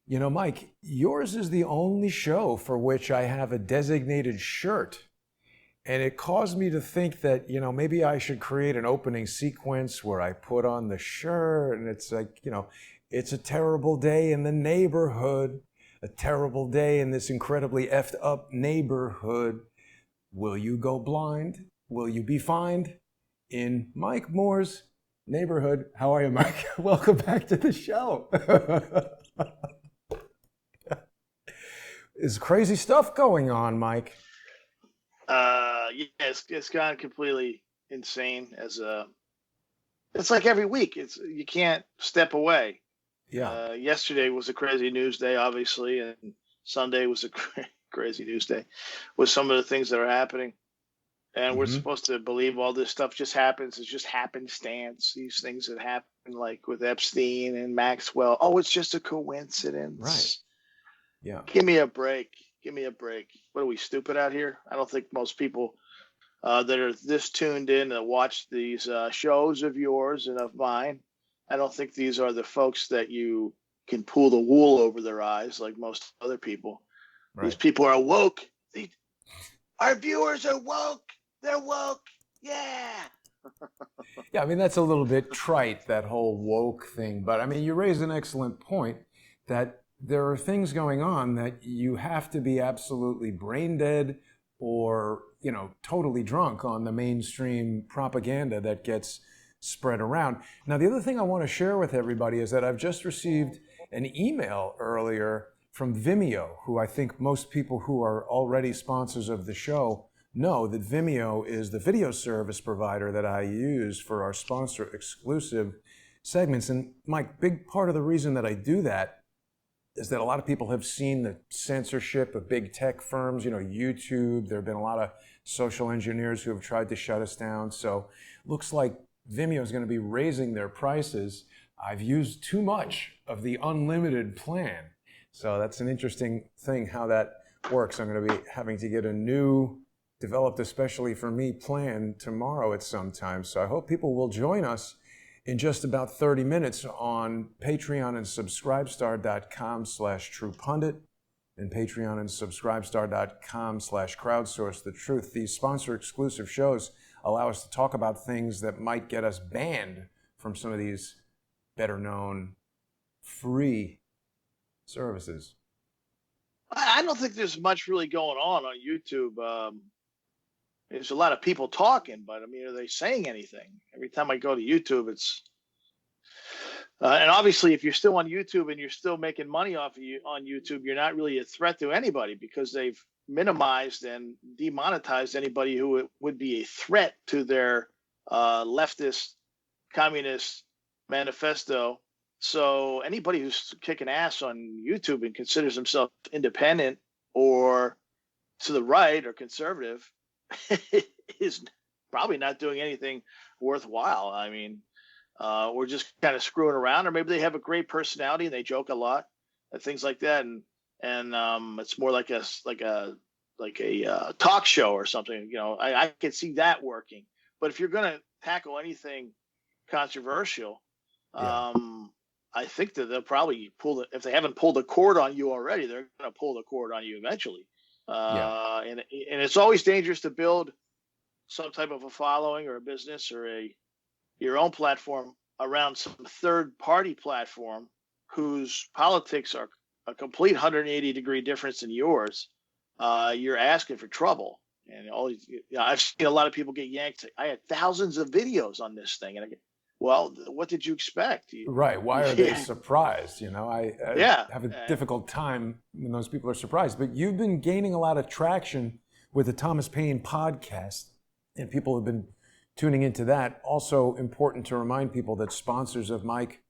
You know, Mike, yours is the only show for which I have a designated shirt. And it caused me to think that, maybe I should create an opening sequence where I put on the shirt and it's like, it's a terrible day in the neighborhood, a terrible day in this incredibly effed up neighborhood. Will you go blind? Will you be fined? In Mike Moore's neighborhood. How are you, Mike? Welcome back to the show. There's crazy stuff going on, Mike. Yeah, it's gone completely insane. It's like every week. You can't step away. Yeah. Yesterday was a crazy news day, obviously, and Sunday was a crazy news day with some of the things that are happening. And we're supposed to believe all this stuff just happens. It's just happenstance. These things that happen, like with Epstein and Maxwell. Oh, it's just a coincidence. Right. Yeah. Give me a break. What are we, stupid out here? I don't think most people that are this tuned in to watch these shows of yours and of mine, I don't think these are the folks that you can pull the wool over their eyes like most other people. Right. These people are woke. Our viewers are woke. They're woke. Yeah. Yeah, I mean, that's a little bit trite, that whole woke thing. But I mean, you raise an excellent point that there are things going on that you have to be absolutely brain dead or, totally drunk on the mainstream propaganda that gets spread around. Now, the other thing I want to share with everybody is that I've just received an email earlier from Vimeo, who I think most people who are already sponsors of the show know that Vimeo is the video service provider that I use for our sponsor exclusive segments. And Mike, big part of the reason that I do that is that a lot of people have seen the censorship of big tech firms, YouTube. There have been a lot of social engineers who have tried to shut us down. So looks like Vimeo is going to be raising their prices. I've used too much of the unlimited plan. So that's an interesting thing how that works. I'm going to be having to get a new, developed especially for me, plan tomorrow at some time. So I hope people will join us in just about 30 minutes on Patreon and Subscribestar.com/TruePundit and Patreon and Subscribestar.com/CrowdSourceTheTruth. These sponsor exclusive shows allow us to talk about things that might get us banned from some of these better known free services. I don't think there's much really going on YouTube. There's a lot of people talking, but I mean, are they saying anything? Every time I go to YouTube, it's and obviously, if you're still on YouTube and you're still making money off of you on YouTube, you're not really a threat to anybody because they've minimized and demonetized anybody who would be a threat to their leftist, communist manifesto. So anybody who's kicking ass on YouTube and considers himself independent or to the right or conservative is probably not doing anything worthwhile. I mean, we're just kind of screwing around, or maybe they have a great personality and they joke a lot and things like that, and it's more like a talk show or something. I can see that working. But if you're going to tackle anything controversial, I think that they'll probably if they haven't pulled the cord on you already, they're going to pull the cord on you eventually. And it's always dangerous to build some type of a following or a business or your own platform around some third party platform whose politics are a complete 180-degree difference than yours. You're asking for trouble. And I've seen a lot of people get yanked. I had thousands of videos on this thing, and I get, well, what did you expect? Right. Why are they surprised? I have a difficult time when those people are surprised. But you've been gaining a lot of traction with the Thomas Paine podcast, and people have been tuning into that. Also important to remind people that sponsors of Mike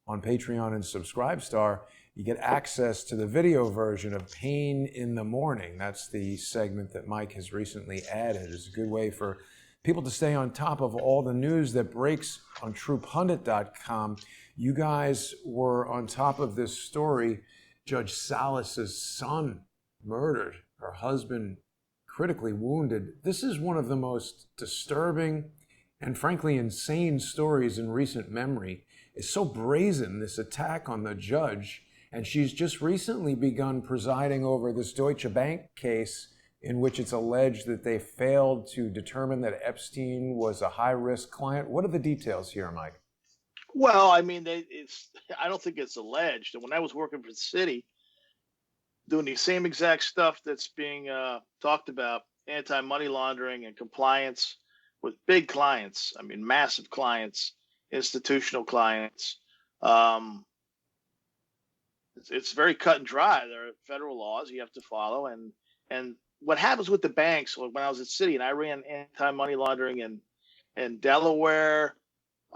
on Patreon and Subscribestar, you get access to the video version of Pain in the Morning. That's the segment that Mike has recently added. It's a good way for people to stay on top of all the news that breaks on TruePundit.com. You guys were on top of this story. Judge Salas's son murdered, her husband critically wounded. This is one of the most disturbing and frankly insane stories in recent memory. It's so brazen, this attack on the judge, And she's just recently begun presiding over this Deutsche Bank case in which it's alleged that they failed to determine that Epstein was a high-risk client. What are the details here, Mike? Well, I mean, I don't think it's alleged. And when I was working for the city, doing the same exact stuff that's being talked about, anti-money laundering and compliance with big clients. I mean, massive clients, institutional clients. It's very cut and dry. There are federal laws you have to follow, and what happens with the banks? When I was at City and I ran anti-money laundering in Delaware,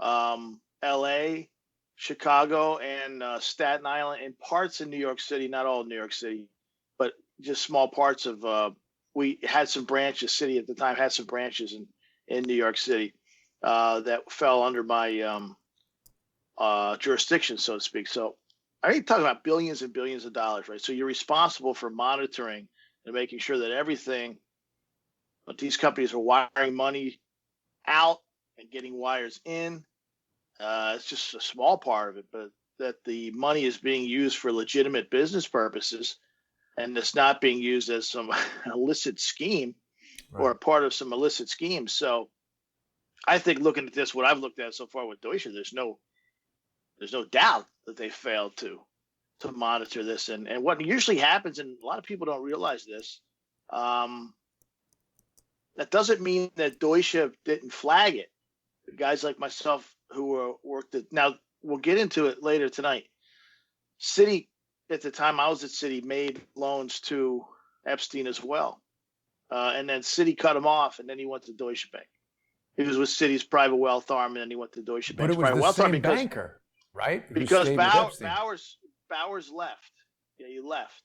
L.A., Chicago, and Staten Island, and parts in New York City. Not all of New York City, but just small parts of. We had some branches. City at the time had some branches in New York City that fell under my jurisdiction, so to speak. So I ain't talking about billions and billions of dollars, right? So you're responsible for monitoring and making sure that everything, but these companies are wiring money out and getting wires in. It's just a small part of it, but that the money is being used for legitimate business purposes and it's not being used as some illicit scheme or a part of some illicit scheme. So I think looking at this, what I've looked at so far with Deutsche, there's no doubt that they failed to monitor this. And what usually happens, and a lot of people don't realize this, that doesn't mean that Deutsche didn't flag it. Guys like myself who worked at, now we'll get into it later tonight. City, at the time I was at City, made loans to Epstein as well. And then City cut him off, and then he went to Deutsche Bank. He was with City's private wealth arm, and then he went to Deutsche Bank. But it was the same banker, right? Because Bowers left. Yeah, he left.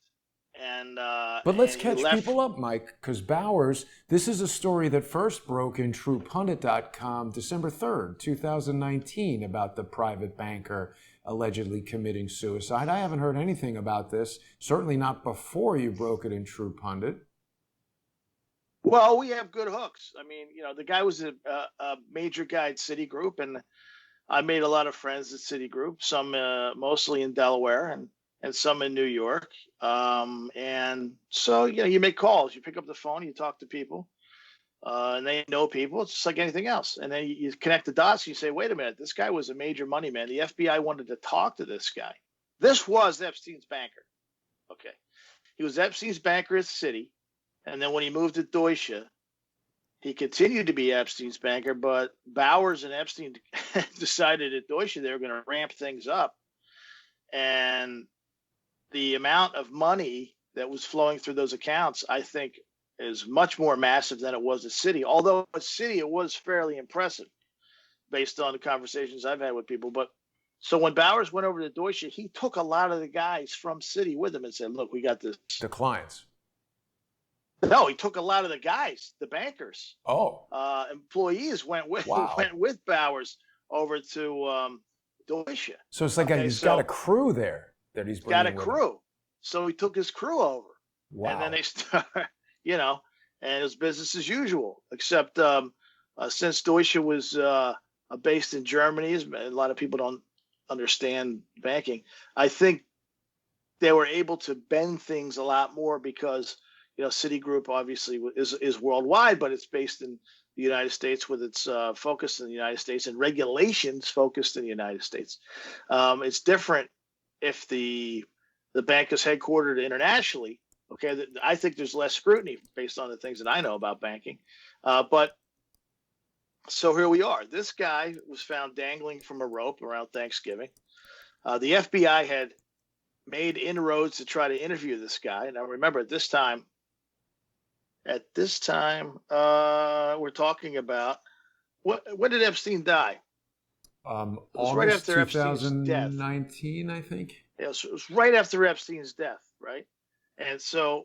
And but let's catch people up, Mike, because Bowers, this is a story that first broke in TruePundit.com December 3rd, 2019, about the private banker allegedly committing suicide. I haven't heard anything about this, certainly not before you broke it in True Pundit. Well, we have good hooks. I mean, the guy was a major guy at Citigroup, and I made a lot of friends at Citigroup, some mostly in Delaware and some in New York. And so, you make calls, you pick up the phone, you talk to people, and they know people. It's just like anything else. And then you connect the dots, and you say, wait a minute, this guy was a major money man. The FBI wanted to talk to this guy. This was Epstein's banker. Okay. He was Epstein's banker at Citi. And then when he moved to Deutsche, he continued to be Epstein's banker, but Bowers and Epstein decided at Deutsche they were going to ramp things up. And the amount of money that was flowing through those accounts, I think, is much more massive than it was at Citi. Although at Citi, it was fairly impressive based on the conversations I've had with people. But so when Bowers went over to Deutsche, he took a lot of the guys from Citi with him and said, look, we got this. The clients. No, he took a lot of the guys, the bankers. Oh. Employees went with Bowers over to Deutsche. So it's like he's got a crew there that he's bringing with him. Got a crew. So he took his crew over. Wow. And then they start, and it was business as usual, except since Deutsche was based in Germany, a lot of people don't understand banking. I think they were able to bend things a lot more because Citigroup obviously is worldwide, but it's based in the United States with its focus in the United States and regulations focused in the United States. It's different if the bank is headquartered internationally. Okay, I think there's less scrutiny based on the things that I know about banking. But so here we are. This guy was found dangling from a rope around Thanksgiving. The FBI had made inroads to try to interview this guy. Now, remember, at this time, we're talking about when did Epstein die? It was August right after 2019, I think. Yeah, so it was right after Epstein's death, right? And so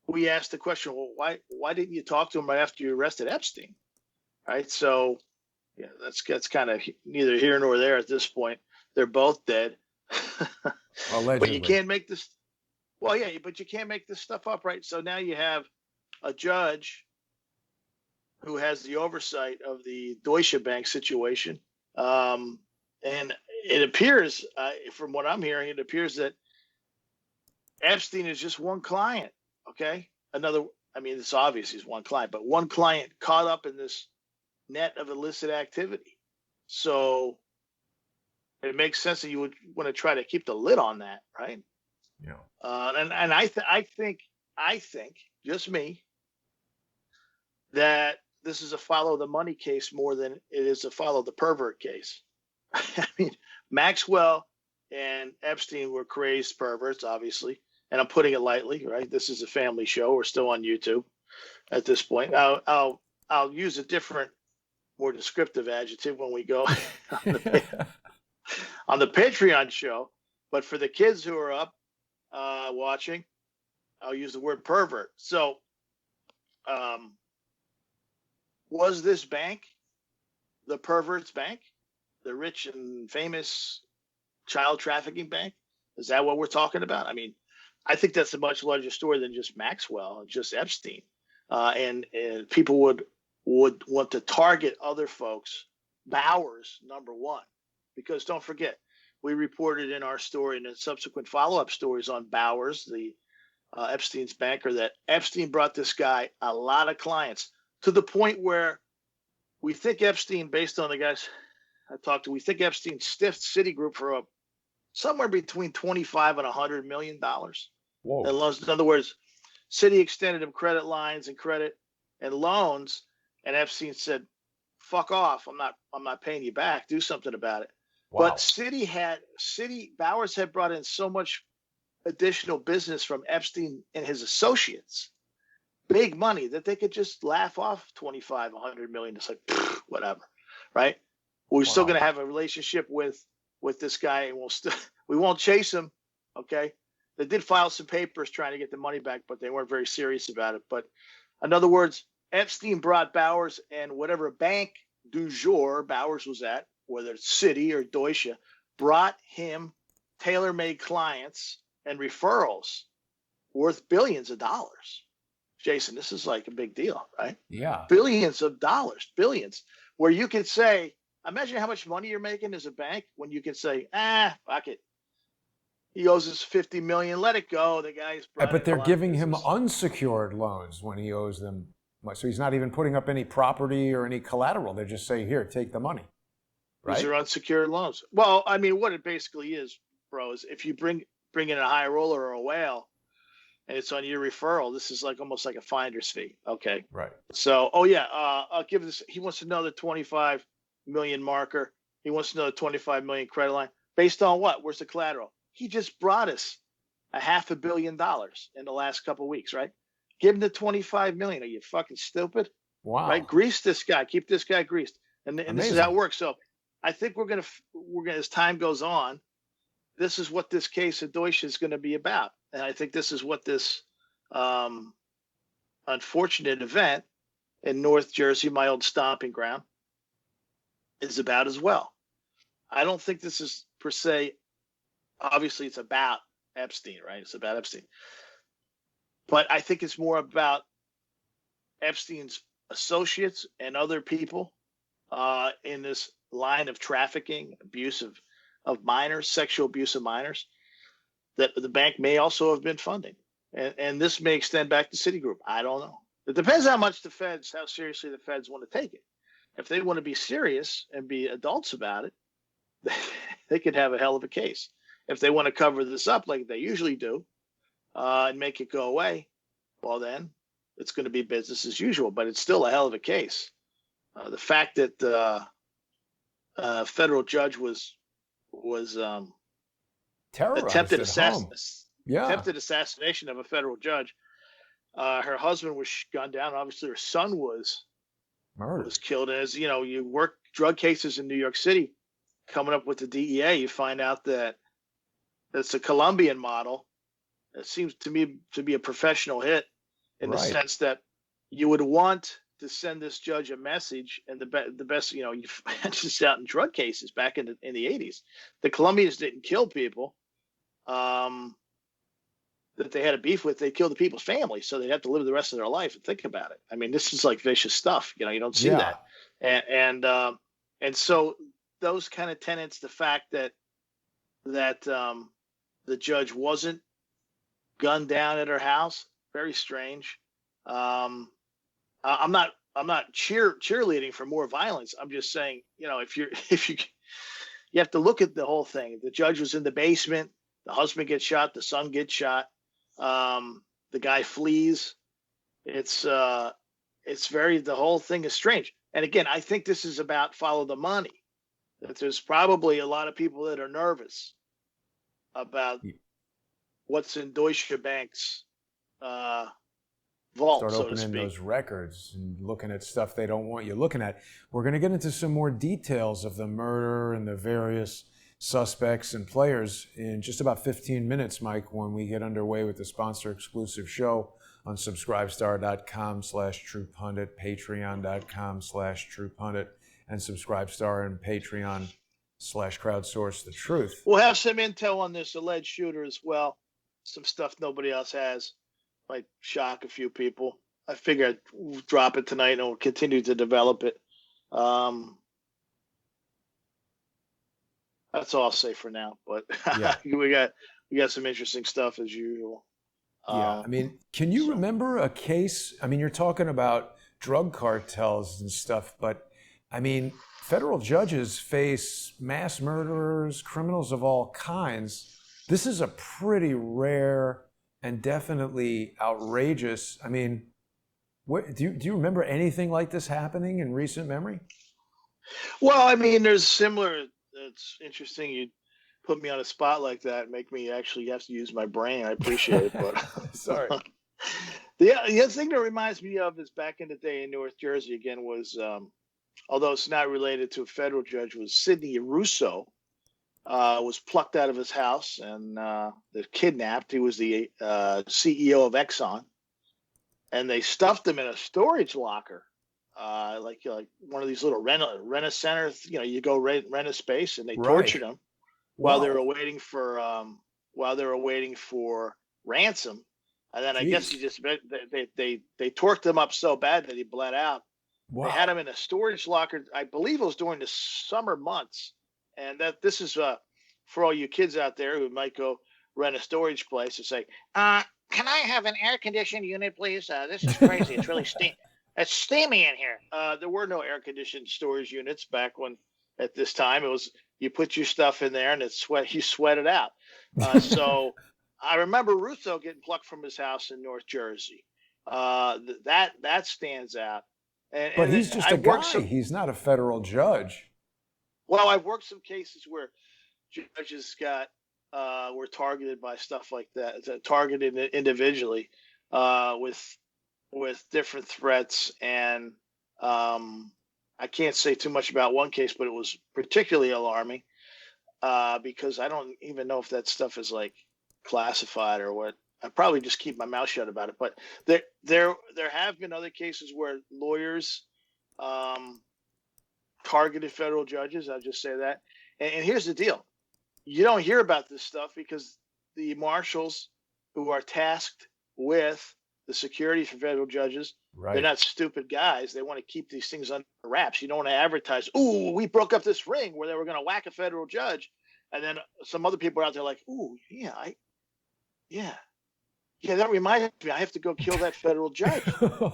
we asked the question, well, why didn't you talk to him right after you arrested Epstein? Right? So yeah, that's kind of neither here nor there at this point. They're both dead. Allegedly. But you can't make this. Well, yeah, but you can't make this stuff up, right? So now you have a judge who has the oversight of the Deutsche Bank situation. And it appears, from what I'm hearing, it appears that Epstein is just one client. Okay. I mean, it's obvious he's one client, but one client caught up in this net of illicit activity. So it makes sense that you would want to try to keep the lid on that, right? Yeah. And I think, just me, that this is a follow the money case more than it is a follow the pervert case. I mean, Maxwell and Epstein were crazed perverts, obviously, and I'm putting it lightly, right? This is a family show. We're still on YouTube at this point. I'll use a different, more descriptive adjective when we go on the Patreon show. But for the kids who are up watching, I'll use the word pervert. So, was this bank the pervert's bank, the rich and famous child trafficking bank? Is that what we're talking about? I mean, I think that's a much larger story than just Maxwell and just Epstein. And people would want to target other folks. Bowers, number one, because don't forget, we reported in our story and in subsequent follow-up stories on Bowers, the Epstein's banker, that Epstein brought this guy a lot of clients to the point where we think Epstein, based on the guys I talked to, we think Epstein stiffed Citigroup for somewhere between 25 and $100 million. Whoa. In other words, Citi extended him credit lines and credit and loans, and Epstein said, "Fuck off! I'm not paying you back. Do something about it." Wow. But Bowers had brought in so much additional business from Epstein and his associates, big money, that they could just laugh off 25, 100 million. It's like, whatever, right? We're still going to have a relationship with this guy, and we won't chase him. Okay. They did file some papers trying to get the money back, but they weren't very serious about it. But in other words, Epstein brought Bowers and whatever bank du jour Bowers was at, whether it's Citi or Deutsche, brought him tailor-made clients and referrals worth billions of dollars. Jason, this is like a big deal, right? Yeah. Billions of dollars, billions, where you could say, imagine how much money you're making as a bank when you can say, fuck it. He owes us 50 million. Let it go. The guy's But they're giving him unsecured loans when he owes them. So he's not even putting up any property or any collateral. They're just saying, here, take the money. Right? These are unsecured loans. Well, I mean, what it basically is, bro, is if you bring in a high roller or a whale and it's on your referral, this is like almost like a finder's fee. Okay. Right. So, I'll give this. He wants to know the 25 million marker. He wants to know the 25 million credit line. Based on what? Where's the collateral? He just brought us $500 million in the last couple of weeks, right? Give him the 25 million. Are you fucking stupid? Wow. Right? Grease this guy. Keep this guy greased. And this is how it works. So I think we're gonna as time goes on, this is what this case of Deutsche is going to be about. And I think this is what this unfortunate event in North Jersey, my old stomping ground, is about as well. I don't think this is per se, obviously it's about Epstein, right? It's about Epstein. But I think it's more about Epstein's associates and other people in this line of trafficking, abuse of minors, sexual abuse of minors, that the bank may also have been funding. And this may extend back to Citigroup. I don't know. It depends how seriously the feds want to take it. If they want to be serious and be adults about it, they could have a hell of a case. If they want to cover this up like they usually do and make it go away, well, then it's going to be business as usual. But it's still a hell of a case. The fact that the federal judge was attempted assassination of a federal judge. Her husband was gunned down. Obviously, her son was killed. And as you know, you work drug cases in New York City, coming up with the DEA, you find out that it's a Colombian model. It seems to me to be a professional hit in the sense that you would want to send this judge a message. And the best, you just out in drug cases back in the 80s, the Colombians didn't kill people that they had a beef with. They killed the people's families, so they'd have to live the rest of their life. And think about it. I mean, this is like vicious stuff. You don't see that. And so those kind of tenets, the fact that the judge wasn't gunned down at her house. Very strange. Um, I'm not cheerleading for more violence. I'm just saying, if you're if you have to look at the whole thing. The judge was in the basement. The husband gets shot. The son gets shot. The guy flees. The whole thing is strange. And again, I think this is about follow the money. That there's probably a lot of people that are nervous about what's in Deutsche Bank's vault, Start so to opening speak. those records and looking at stuff they don't want you looking at. We're going to get into some more details of the murder and the various suspects and players in just about 15 minutes, Mike, when we get underway with the sponsor exclusive show on subscribestar.com/TruePundit, patreon.com/TruePundit, and Subscribestar and Patreon/crowdsource the truth. We'll have some intel on this alleged shooter as well. Some stuff nobody else has. Might shock a few people. I figure I'd drop it tonight and we'll continue to develop it. That's all I'll say for now. But Yeah. we got some interesting stuff as usual. Yeah, I mean, can you remember a case? I mean, you're talking about drug cartels and stuff, but I mean, federal judges face mass murderers, criminals of all kinds. This is a pretty rare and definitely outrageous. I mean, do you remember anything like this happening in recent memory? Well, I mean, there's similar. It's interesting you put me on a spot like that and make me actually have to use my brain. I appreciate it, but sorry. The other thing that reminds me of is back in the day in North Jersey again was, although it's not related to a federal judge, was Sidney Russo. Was plucked out of his house and kidnapped. He was the CEO of Exxon, and they stuffed him in a storage locker, like one of these little rent a center. You go rent a space, and they tortured him while they were waiting for ransom. And then I guess they torqued him up so bad that he bled out. Wow. They had him in a storage locker. I believe it was during the summer months. And this is for all you kids out there who might go rent a storage place and say, can I have an air-conditioned unit, please? This is crazy. It's really it's steamy in here. There were no air-conditioned storage units back at this time. It was you put your stuff in there and you sweat it out. So I remember Russo getting plucked from his house in North Jersey. That stands out. But he's just a guy. He's not a federal judge. Well, I've worked some cases where judges were targeted by stuff like that, targeted individually with different threats, and I can't say too much about one case, but it was particularly alarming because I don't even know if that stuff is like classified or what. I probably just keep my mouth shut about it. But there have been other cases where lawyers targeted federal judges. I'll just say that. And here's the deal. You don't hear about this stuff because the marshals who are tasked with the security for federal judges, they're not stupid guys. They want to keep these things under wraps. You don't want to advertise, ooh, we broke up this ring where they were going to whack a federal judge. And then some other people are out there like, ooh, yeah, that reminds me, I have to go kill that federal judge.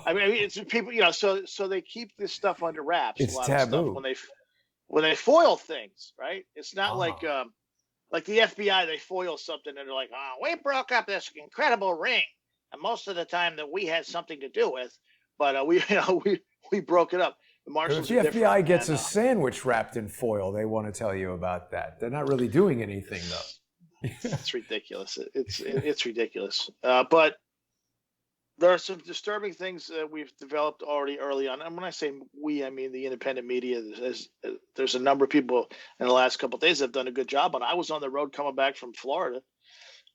I mean, it's people, so they keep this stuff under wraps. It's a lot taboo. of stuff when they foil things, right? It's not like the FBI, they foil something and they're like, oh, we broke up this incredible ring, and most of the time that we had something to do with, but we broke it up. The marshals. If the FBI gets a sandwich wrapped in foil, they want to tell you about that. They're not really doing anything, though. It's ridiculous. It's ridiculous. But there are some disturbing things that we've developed already early on. And when I say we, I mean the independent media. There's a number of people in the last couple of days that have done a good job. And I was on the road coming back from Florida.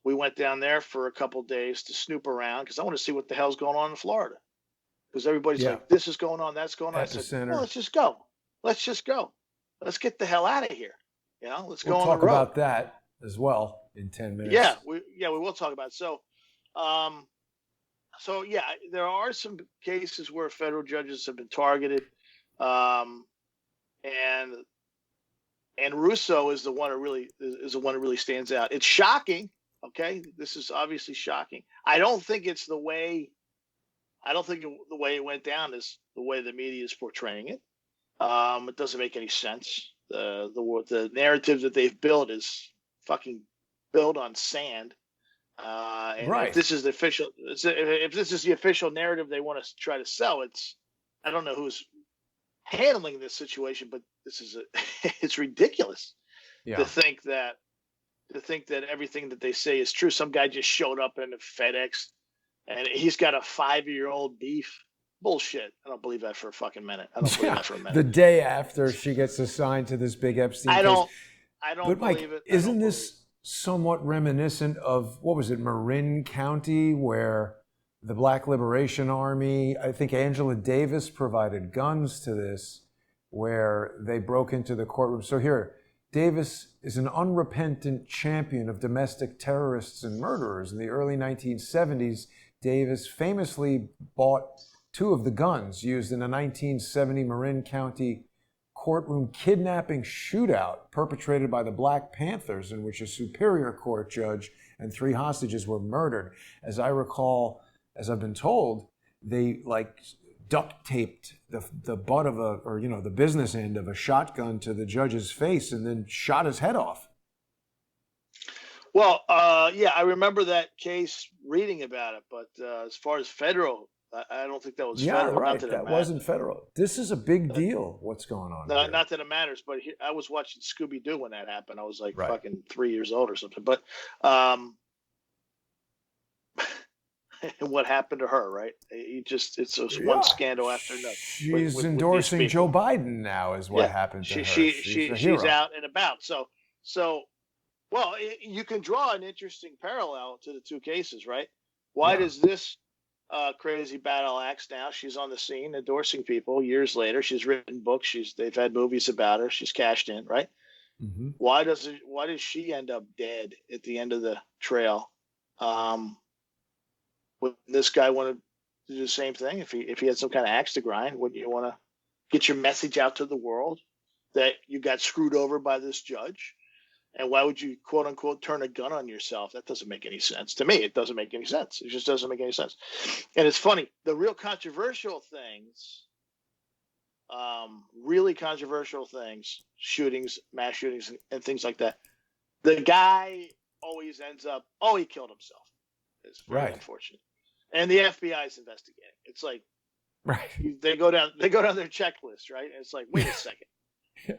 We went down there for a couple of days to snoop around because I want to see what the hell's going on in Florida. Because everybody's like, this is going on, that's going on. I said, well, let's just go. Let's get the hell out of here. Let's go on the road. We'll talk about that as well in 10 minutes. Yeah, we will talk about it. So, there are some cases where federal judges have been targeted, and Russo is the one that really stands out. It's shocking Okay, this is obviously shocking. I don't think it's the way. I don't think the way it went down is the way the media is portraying it. It doesn't make any sense. The narrative that they've built is fucking built on sand. And if Right. this is the official, if this is the official narrative they want to try to sell, I don't know who's handling this situation, but it's ridiculous Yeah. to think that everything that they say is true. Some guy just showed up in a FedEx and he's got a 5-year-old beef. Bullshit. I don't believe that for a fucking minute. I don't believe that for a minute. The day after she gets assigned to this big Epstein case. I don't but Mike, believe it. Isn't this somewhat reminiscent of, what was it, Marin County, where the Black Liberation Army, I think Angela Davis provided guns to this, where they broke into the courtroom. So here, Davis is an unrepentant champion of domestic terrorists and murderers. In the early 1970s, Davis famously bought 2 of the guns used in a 1970 Marin County courtroom kidnapping shootout perpetrated by the Black Panthers, in which a Superior Court judge and 3 hostages were murdered. As I recall, as I've been told, they duct taped the butt of the business end of a shotgun to the judge's face and then shot his head off. Well, yeah, I remember that case, reading about it, but as far as federal, I don't think that was federal. Right. That wasn't federal. This is a big deal, what's going on here. Not that it matters, but I was watching Scooby-Doo when that happened. I was like fucking 3 years old or something. But what happened to her, right? It's one scandal after another. She's endorsing Joe Biden now, is what happened to her. She's out and about. So, well, you can draw an interesting parallel to the 2 cases, right? Why does this crazy battle axe now? She's on the scene endorsing people years later. She's written books. They've had movies about her. She's cashed in, right? Mm-hmm. Why does she end up dead at the end of the trail? Would this guy want to do the same thing? If he had some kind of axe to grind, wouldn't you want to get your message out to the world that you got screwed over by this judge? And why would you, quote unquote, turn a gun on yourself? That doesn't make any sense. To me, it doesn't make any sense. It just doesn't make any sense. And it's funny, the real controversial things, shootings, mass shootings, and things like that, the guy always ends up, he killed himself. It's very unfortunate. And the FBI is investigating. It's like, they go down their checklist, right? And it's like, wait a second.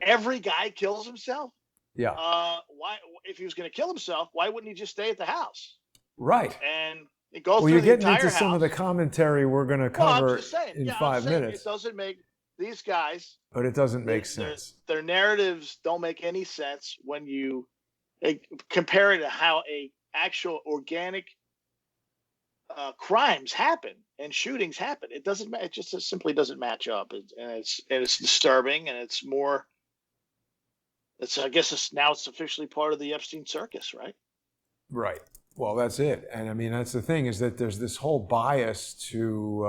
Every guy kills himself? Yeah. Why, if he was going to kill himself, why wouldn't he just stay at the house? Right. And it goes through you're getting the entire into some of the commentary we're going to cover in 5 minutes. It doesn't make these guys. But it doesn't make sense. Their narratives don't make any sense when you compare it to how actual organic crimes happen and shootings happen. It doesn't. It just simply doesn't match up, and it's disturbing, and it's more. I guess it's officially part of the Epstein circus, right? Right. Well, that's it. And I mean, that's the thing, is that there's this whole bias to,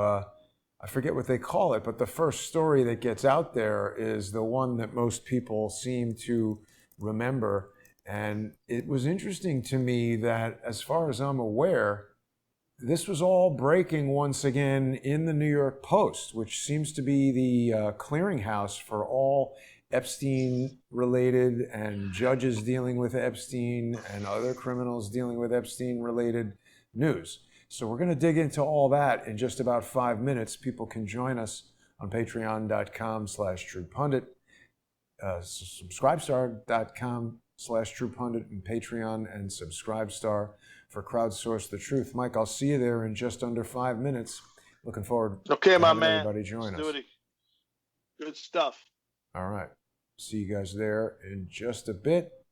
I forget what they call it, but the first story that gets out there is the one that most people seem to remember. And it was interesting to me that, as far as I'm aware, this was all breaking once again in the New York Post, which seems to be the clearinghouse for all Epstein-related and judges dealing with Epstein and other criminals dealing with Epstein-related news. So we're going to dig into all that in just about 5 minutes. People can join us on patreon.com/truepundit, subscribestar.com/truepundit, and Patreon and Subscribestar for Crowdsource the Truth. Mike, I'll see you there in just under 5 minutes. Looking forward to having everybody join us. Good stuff. All right. See you guys there in just a bit.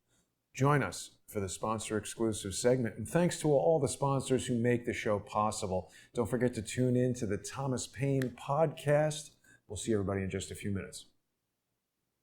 Join us for the sponsor exclusive segment. And thanks to all the sponsors who make the show possible. Don't forget to tune in to the Thomas Paine podcast. We'll see everybody in just a few minutes.